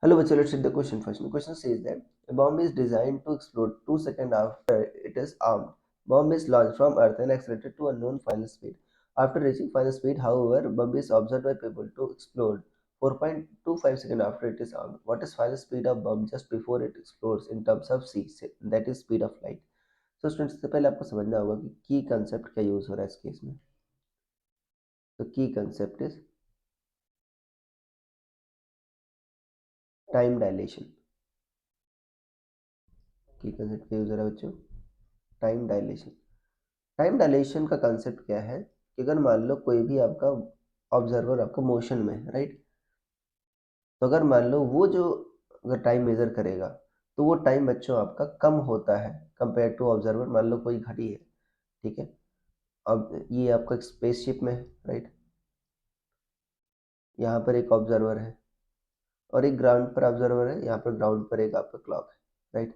Hello, but let's read the question first. The question says that a bomb is designed to explode 2 seconds after it is armed. Bomb is launched from Earth and accelerated to unknown final speed. After reaching final speed, however, bomb is observed by people to explode 4.25 seconds after it is armed. What is final speed of bomb just before it explodes in terms of c? That is speed of light. So students सबसे पहले आपको समझना होगा कि की concept क्या use हो रहा है इस केस में. तो की कंसेप्ट इज टाइम डायलेशन. की कंसेप्ट क्या यूज हो रहा है बच्चों? Time dilation. टाइम डायलेशन का कंसेप्ट क्या है कि अगर मान लो कोई भी आपका ऑब्जर्वर आपका मोशन में है, राइट, तो अगर मान लो वो जो अगर टाइम मेजर करेगा तो वो टाइम बच्चों आपका कम होता है कंपेयर टू ऑब्जर्वर. मान लो कोई घड़ी है, ठीक है, अब ये आपका एक स्पेसशिप में है, राइट, यहाँ पर एक ऑब्जर्वर है और एक ग्राउंड पर ऑब्जर्वर है, यहाँ पर ग्राउंड पर एक आपका क्लॉक है, राइट.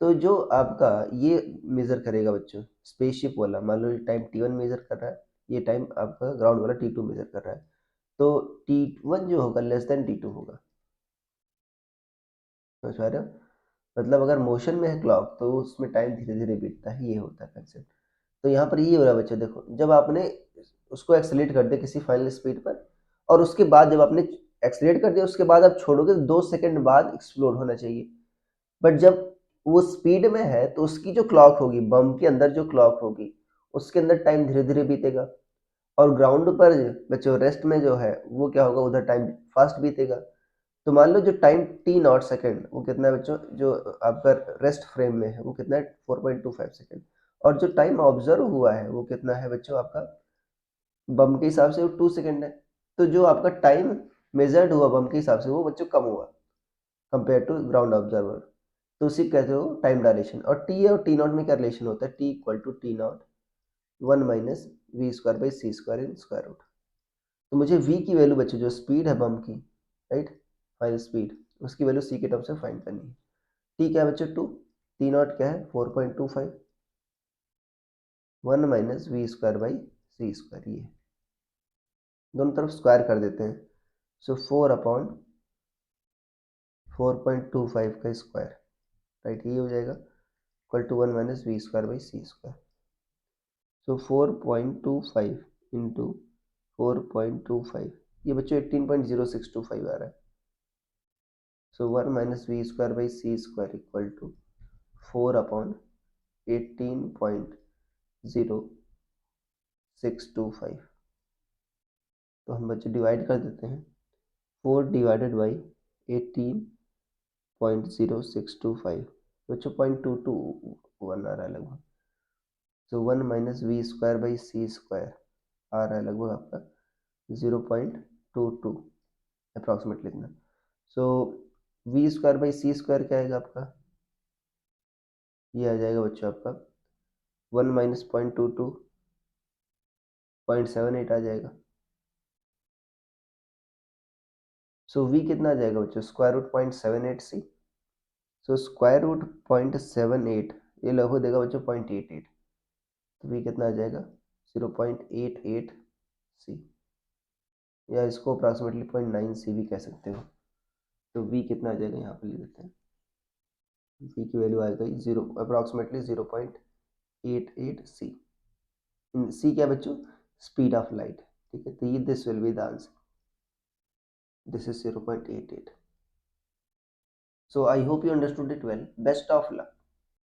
तो जो आपका ये मेजर करेगा बच्चों स्पेसशिप वाला, मान लो ये टाइम टी1 मेजर कर रहा है, ये टाइम आपका ग्राउंड वाला टी2 मेजर कर रहा है, तो टी1 जो होगा लेस देन टी2 होगा. समझ पा रहे हो? मतलब अगर मोशन में है क्लॉक तो उसमें टाइम धीरे धीरे बीतता है, ये होता है कंसेप्ट. तो यहाँ पर ये हो रहा है बच्चों, देखो जब आपने उसको एक्सेलेरेट कर दिया किसी फाइनल स्पीड पर और उसके बाद जब आपने एक्सेलेरेट कर दिया उसके बाद आप छोड़ोगे तो 2 सेकंड बाद एक्सप्लोड होना चाहिए. बट जब वो स्पीड में है तो उसकी जो क्लॉक होगी, बम के अंदर जो क्लॉक होगी, उसके अंदर टाइम धीरे धीरे बीतेगा. और ग्राउंड पर बच्चों रेस्ट में जो है वो क्या होगा, उधर टाइम फास्ट बीतेगा. तो मान लो जो टाइम t0 सेकेंड वो कितना है बच्चों, जो आपका रेस्ट फ्रेम में है वो कितना है 4.25 सेकेंड. और जो टाइम ऑब्जर्व हुआ है वो कितना है बच्चों आपका बम के हिसाब से वो 2 सेकेंड है. तो जो आपका टाइम मेजर्ड हुआ बम के हिसाब से वो बच्चों कम हुआ कंपेयर टू ग्राउंड ऑब्जर्वर. तो उसी कहते हो टाइम डायलेशन. और टी और टी नॉट में क्या रिलेशन होता है, T equal to T naught 1 - v² / c² in square root. तो मुझे v की वैल्यू बच्चे जो स्पीड है बम की, राइट, फाइनल स्पीड, उसकी वैल्यू c के टर्म से फाइंड करनी है. t क्या है बच्चे 2, टी नॉट क्या है 4.25, 1 - v² / c², ये दोनों तरफ स्क्वायर कर देते हैं. सो 4/4.25 का स्क्वायर, राइट, ये हो जाएगा equal to 1 - v² / c². So 4.25 into 4.25, ये बच्चों 18.0625 आ रहा है. सो 1 - v² / c² इक्वल टू 4/18.0625. तो हम बच्चे डिवाइड कर देते हैं. 4/18.0625 बच्चों 0.221 आ रहा है लगभग. सो 1 - v² / c² आ रहा है लगभग आपका 0.22 अप्रॉक्सीमेटली इतना. सो v² / c² क्या आएगा आपका, ये आ जाएगा बच्चों आपका 1 - 0.22 0.78 आ जाएगा. सो v कितना आ जाएगा बच्चों, square root 0.78c. So square root 0.78 ये लगभग देगा बच्चों 0.88. तो v कितना आ जाएगा 0.88c, या इसको अप्रॉक्सीमेटली 0.9c भी कह सकते हो. तो v कितना आ जाएगा यहाँ पर लिख देते हैं, v की वैल्यू आ गई 0 अप्रॉक्सीमेटली 0.88c. c क्या बच्चों, स्पीड ऑफ लाइट, ठीक है. तो ये this will be the answer, this is 0.88. So I hope you understood it well. Best of luck.